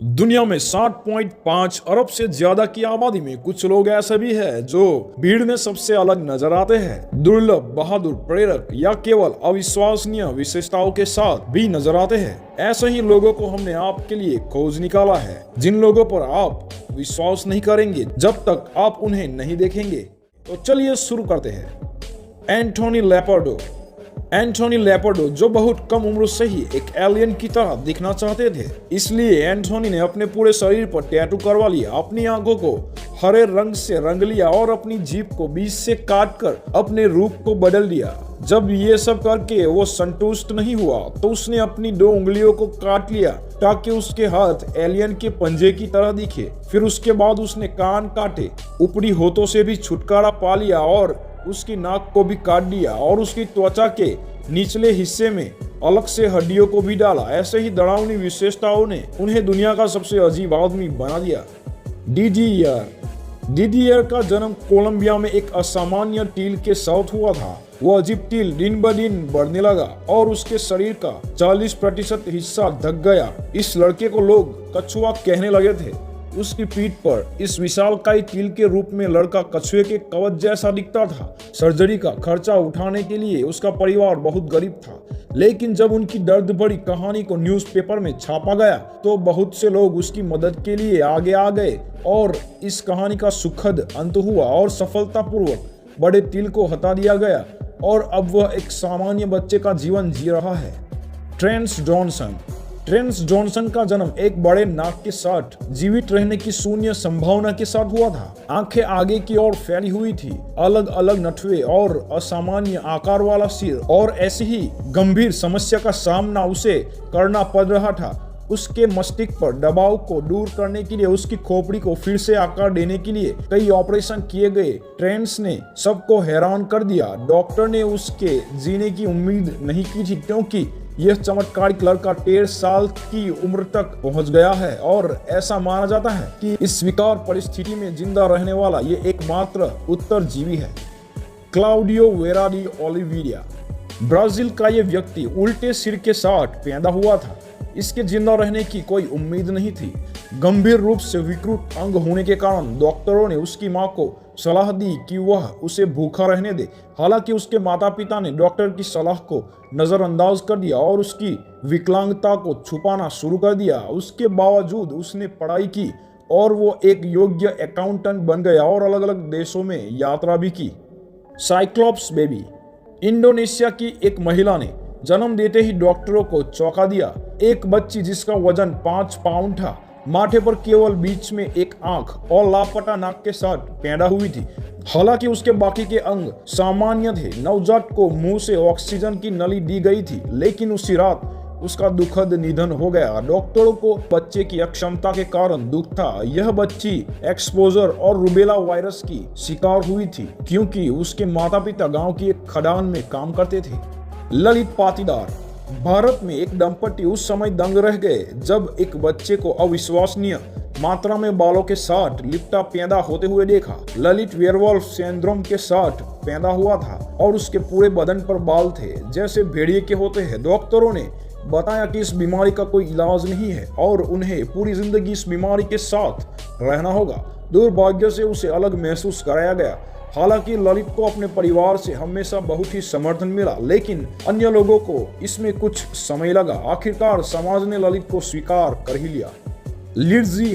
दुनिया में 60.5 अरब से ज्यादा की आबादी में कुछ लोग ऐसे भी हैं जो भीड़ में सबसे अलग नजर आते हैं, दुर्लभ, बहादुर, प्रेरक या केवल अविश्वसनीय विशेषताओं के साथ भी नजर आते हैं। ऐसे ही लोगों को हमने आपके लिए खोज निकाला है, जिन लोगों पर आप विश्वास नहीं करेंगे जब तक आप उन्हें नहीं देखेंगे। तो चलिए शुरू करते हैं। एंथोनी लेपर्डो। एंथोनी लेपर्डो जो बहुत कम उम्र से ही एक एलियन की तरह दिखना चाहते थे, इसलिए एंथोनी ने अपने पूरे शरीर पर टैटू करवा लिया, अपनी आंखों को हरे रंग से रंग लिया और अपनी जीभ को बीच से काटकर अपने रूप को बदल दिया। जब ये सब करके वो संतुष्ट नहीं हुआ तो उसने अपनी 2 उंगलियों को काट लिया ताकि उसके हाथ एलियन के पंजे की तरह दिखे। फिर उसके बाद उसने कान काटे, ऊपरी होठों से भी छुटकारा पा लिया और उसकी नाक को भी काट दिया और उसकी त्वचा के निचले हिस्से में अलग से हड्डियों को भी डाला। ऐसे ही डरावनी विशेषताओं ने उन्हें दुनिया का सबसे अजीब आदमी बना दिया। डीडीएर का जन्म कोलंबिया में एक असामान्य टील के साथ हुआ था। वो अजीब टील दिन ब दिन बढ़ने लगा और उसके शरीर का 40% हिस्सा ढक गया। इस लड़के को लोग कछुआ कहने लगे थे। उसकी पीठ पर इस विशालकाय टील के रूप में लड़का कछुए के कवच जैसा दिखता था। सर्जरी का खर्चा उठाने के लिए उसका परिवार बहुत गरीब था, लेकिन जब उनकी दर्द भरी कहानी को न्यूज़पेपर में छापा गया तो बहुत से लोग उसकी मदद के लिए आगे आ गए और इस कहानी का सुखद अंत हुआ और सफलतापूर्वक बड़े टील को हटा दिया गया और अब वह एक सामान्य बच्चे का जीवन जी रहा है। ट्रेंस जॉनसन का जन्म एक बड़े नाक के साथ जीवित रहने की शून्य संभावना के साथ हुआ था। आंखें आगे की ओर फैली हुई थी, अलग अलग नथवे और असामान्य आकार वाला सिर, और ऐसी ही गंभीर समस्या का सामना उसे करना पड़ रहा था। उसके मस्तिष्क पर दबाव को दूर करने के लिए उसकी खोपड़ी को फिर से आकार देने के लिए कई ऑपरेशन किए गए। ट्रेंस ने सबको हैरान कर दिया। डॉक्टर ने उसके जीने की उम्मीद नहीं की थी क्योंकि यह चमत्कारिक लड़का 13 साल की उम्र तक पहुंच गया है और ऐसा माना जाता है कि इस विकार परिस्थिति में जिंदा रहने वाला ये एकमात्र उत्तरजीवी है। Claudio vera de Oliveira. Brazil का ये व्यक्ति उल्टे सिर के साथ पैदा हुआ था। इसके जिंदा रहने की कोई उम्मीद नहीं थी। गंभीर रूप से विकृत अंग होने के कारण डॉक्टरों ने उसकी मां को सलाह दी कि वह उसे भूखा रहने दे। हालांकि उसके माता पिता ने डॉक्टर की सलाह को नजरअंदाज कर दिया और उसकी विकलांगता को छुपाना शुरू कर दिया। उसके बावजूद उसने पढ़ाई की और वो एक योग्य अकाउंटेंट बन गया और अलग अलग देशों में यात्रा भी की। Cyclops baby. इंडोनेशिया की एक महिला ने जन्म देते ही डॉक्टरों को चौंका दिया। एक बच्ची जिसका वजन 5 पाउंड था, माथे पर केवल बीच में एक आंख और लापता नाक के साथ पैदा हुई थी। हालांकि उसके बाकी के अंग सामान्य थे। नवजात को मुंह से ऑक्सीजन की नली दी गई थी, लेकिन उसी रात उसका दुखद निधन हो गया। डॉक्टरों को बच्चे की अक्षमता के कारण दुख था। यह बच्ची एक्सपोजर और रूबेला वायरस की शिकार हुई थी क्योंकि उसके माता पिता गाँव की एक खदान में काम करते थे। ललित पाटीदार। भारत में एक दंपति उस समय दंग रह गए जब एक बच्चे को अविश्वसनीय मात्रा में बालों के साथ लिपटा पैदा होते हुए देखा। ललित वेयरवॉल्फ सिंड्रोम के साथ पैदा हुआ था और उसके पूरे बदन पर बाल थे जैसे भेड़िए के होते हैं। डॉक्टरों ने बताया कि इस बीमारी का कोई इलाज नहीं है और उन्हें पूरी जिंदगी इस बीमारी के साथ रहना होगा। दुर्भाग्य से उसे अलग महसूस कराया गया। हालांकि ललित को अपने परिवार से हमेशा बहुत ही समर्थन मिला, लेकिन अन्य लोगों को इसमें कुछ समय लगा। आखिरकार समाज ने ललित को स्वीकार कर ही लिया। लिड्जी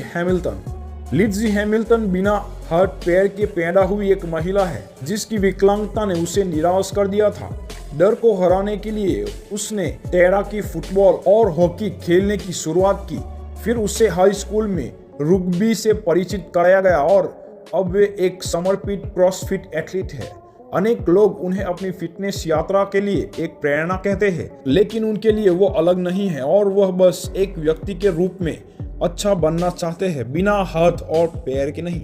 हैमिल्टन बिना हाथ पैर के पैदा हुई एक महिला है जिसकी विकलांगता ने उसे निराश कर दिया था। डर को हराने के लिए उसने तैराकी, फुटबॉल और हॉकी खेलने की शुरुआत की। फिर उसे हाई स्कूल में रग्बी से परिचित कराया गया और अब वे एक समर्पित क्रॉसफिट एथलीट है। अनेक लोग उन्हें अपनी फिटनेस यात्रा के लिए एक प्रेरणा कहते हैं, लेकिन उनके लिए वो अलग नहीं है और वह बस एक व्यक्ति के रूप में अच्छा बनना चाहते हैं, बिना हाथ और पैर के नहीं।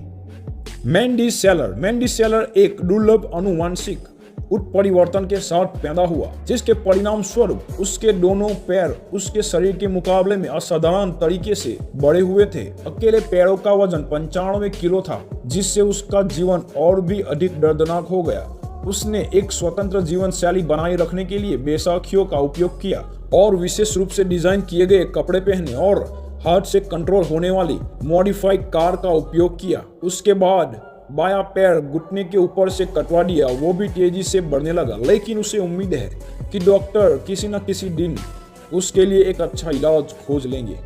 मैंडी सेलर एक दुर्लभ आनुवंशिक उत्परिवर्तन के साथ पैदा हुआ, जिसके परिणाम स्वरूप उसके दोनों पैर उसके शरीर के मुकाबले में असाधारण तरीके से बड़े हुए थे। अकेले पैरों का वजन 95 किलो था, जिससे उसका जीवन और भी अधिक दर्दनाक हो गया। उसने एक स्वतंत्र जीवन शैली बनाए रखने के लिए बैसाखियों का उपयोग किया और विशेष रूप से डिजाइन किए गए कपड़े पहने और हाथ से कंट्रोल होने वाली मॉडिफाइड कार का उपयोग किया। उसके बाद बायां पैर घुटने के ऊपर से कटवा दिया, वो भी तेजी से बढ़ने लगा। लेकिन उसे उम्मीद है कि डॉक्टर किसी न किसी दिन उसके लिए एक अच्छा इलाज खोज लेंगे।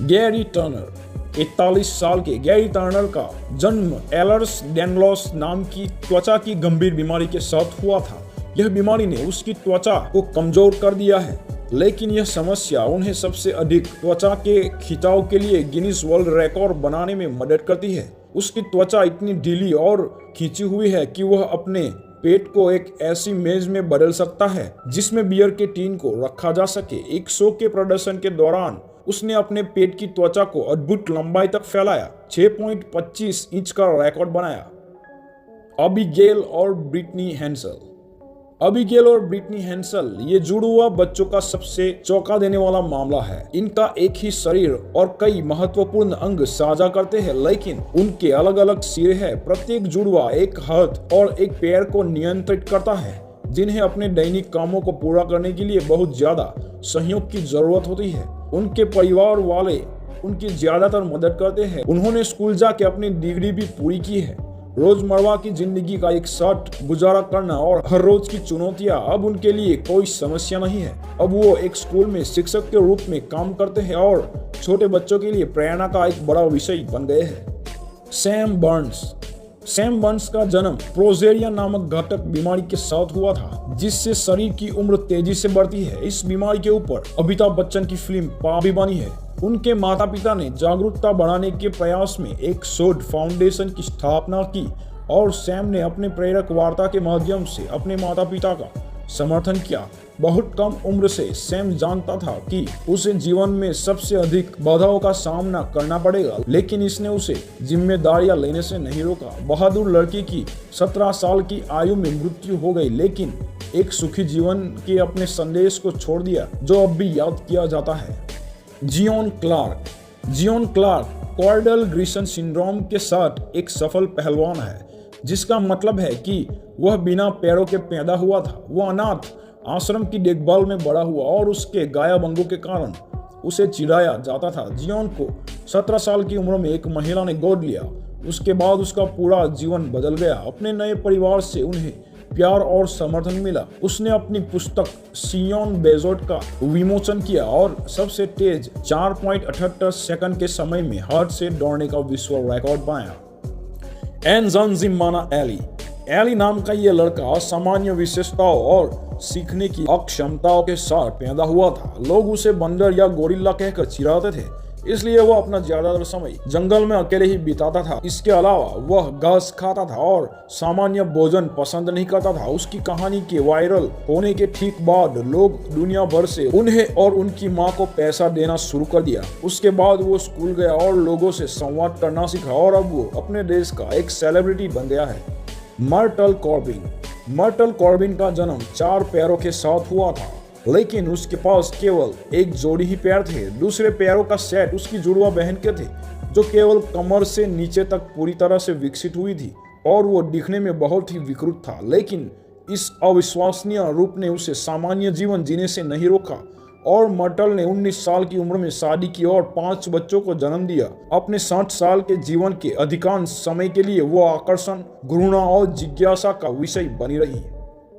गैरी टर्नर, 41 साल के गैरी टर्नर का जन्म एलर्स डैनलॉस नाम की त्वचा की गंभीर बीमारी के साथ हुआ था। यह बीमारी ने उसकी त्वचा को कमजोर कर दिया है, लेकिन यह समस्या उन्हें सबसे अधिक त्वचा के खिंचाव के लिए गिनीज वर्ल्ड रिकॉर्ड बनाने में मदद करती है। उसकी त्वचा इतनी ढीली और खींची हुई है कि वह अपने पेट को एक ऐसी मेज में बदल सकता है जिसमें बियर के टीन को रखा जा सके। एक शो के प्रदर्शन के दौरान उसने अपने पेट की त्वचा को अद्भुत लंबाई तक फैलाया, 6.25 इंच का रिकॉर्ड बनाया। अबीगेल और ब्रिटनी हैंसल। अबीगेल और ब्रिटनी हैंसल ये जुड़वा बच्चों का सबसे चौंका देने वाला मामला है। इनका एक ही शरीर और कई महत्वपूर्ण अंग साझा करते हैं, लेकिन उनके अलग अलग सिर है। प्रत्येक जुड़वा एक हाथ और एक पैर को नियंत्रित करता है, जिन्हें अपने दैनिक कामों को पूरा करने के लिए बहुत ज्यादा सहयोग की जरूरत होती है। उनके परिवार वाले उनकी ज्यादातर मदद करते हैं। उन्होंने स्कूल जाके अपनी डिग्री भी पूरी की है। रोजमर्रा की जिंदगी का एक साथ गुजारा करना और हर रोज की चुनौतियां अब उनके लिए कोई समस्या नहीं है। अब वो एक स्कूल में शिक्षक के रूप में काम करते हैं और छोटे बच्चों के लिए प्रेरणा का एक बड़ा विषय बन गए हैं। सैम बर्न्स का जन्म प्रोजेरिया नामक घातक बीमारी के साथ हुआ था, जिससे शरीर की उम्र तेजी से बढ़ती है। इस बीमारी के ऊपर अमिताभ बच्चन की फिल्म पा भी बनी है। उनके माता पिता ने जागरूकता बढ़ाने के प्रयास में एक शोध फाउंडेशन की स्थापना की और सैम ने अपने प्रेरक वार्ता के माध्यम से अपने माता पिता का समर्थन किया। बहुत कम उम्र से सैम जानता था कि उसे जीवन में सबसे अधिक बाधाओं का सामना करना पड़ेगा, लेकिन इसने उसे जिम्मेदारियां लेने से नहीं रोका। बहादुर लड़की की 17 साल की आयु में मृत्यु हो गई, लेकिन एक सुखी जीवन के अपने संदेश को छोड़ दिया जो अब भी याद किया जाता है। जियोन क्लार्क कॉर्डल ग्रिसन सिंड्रोम के साथ एक सफल पहलवान है, जिसका मतलब है कि वह बिना पैरों के पैदा हुआ था। वह अनाथ आश्रम की देखभाल में बड़ा हुआ और उसके गायब अंगों के कारण उसे चिढ़ाया जाता था। जियोन को 17 साल की उम्र में एक महिला ने गोद लिया। उसके बाद उसका पूरा जीवन बदल गया। अपने नए परिवार से उन्हें प्यार और समर्थन मिला। उसने अपनी पुस्तक सियोन बेजोट का विमोचन किया और सबसे तेज 4.78 सेकंड के समय में हाथ से दौड़ने का विश्व रिकॉर्ड बनाया। एनजनजिमाना एली नाम का यह लड़का असामान्य विशेषताओं और सीखने की अक्षमताओं के साथ पैदा हुआ था। लोग उसे बंदर या गोरिल्ला कहकर चिढ़ाते थे, इसलिए वह अपना ज्यादातर समय जंगल में अकेले ही बिताता था। इसके अलावा वह घास खाता था और सामान्य भोजन पसंद नहीं करता था। उसकी कहानी के वायरल होने के ठीक बाद लोग दुनिया भर से उन्हें और उनकी मां को पैसा देना शुरू कर दिया। उसके बाद वो स्कूल गया और लोगों से संवाद करना सीखा और अब वो अपने देश का एक सेलिब्रिटी बन गया है। मर्टल कॉर्बिन का जन्म 4 पैरों के साथ हुआ था, लेकिन उसके पास केवल एक जोड़ी ही पैर थे। दूसरे पैरों का सेट उसकी जुड़वा बहन के थे, जो केवल कमर से नीचे तक पूरी तरह से विकसित हुई थी और वो दिखने में बहुत ही विकृत था। लेकिन इस अविश्वसनीय रूप ने उसे सामान्य जीवन जीने से नहीं रोका और मर्टल ने 19 साल की उम्र में शादी की और 5 बच्चों को जन्म दिया। अपने 60 साल के जीवन के अधिकांश समय के लिए वो आकर्षण, घृणा और जिज्ञासा का विषय बनी रही।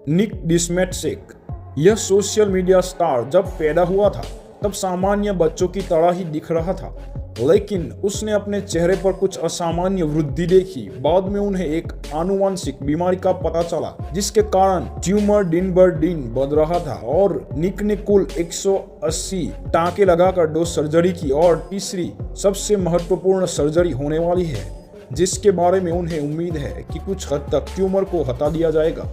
निक डिसमेटसेक, यह सोशल मीडिया स्टार जब पैदा हुआ था तब सामान्य बच्चों की तरह ही दिख रहा था, लेकिन उसने अपने चेहरे पर कुछ असामान्य वृद्धि देखी। बाद में उन्हें एक आनुवंशिक बीमारी का पता चला, जिसके कारण ट्यूमर दिन बर दिन बढ़ रहा था और निक ने कुल 180 टाँके लगाकर 2 सर्जरी की और तीसरी सबसे महत्वपूर्ण सर्जरी होने वाली है, जिसके बारे में उन्हें उम्मीद है कि कुछ हद तक ट्यूमर को हटा दिया जाएगा।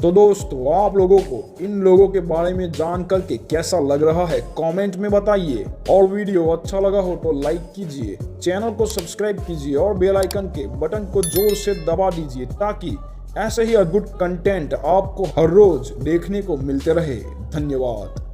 तो दोस्तों, आप लोगों को इन लोगों के बारे में जान करके कैसा लग रहा है कमेंट में बताइए, और वीडियो अच्छा लगा हो तो लाइक कीजिए, चैनल को सब्सक्राइब कीजिए और बेल आइकन के बटन को जोर से दबा दीजिए ताकि ऐसे ही अद्भुत कंटेंट आपको हर रोज देखने को मिलते रहे। धन्यवाद।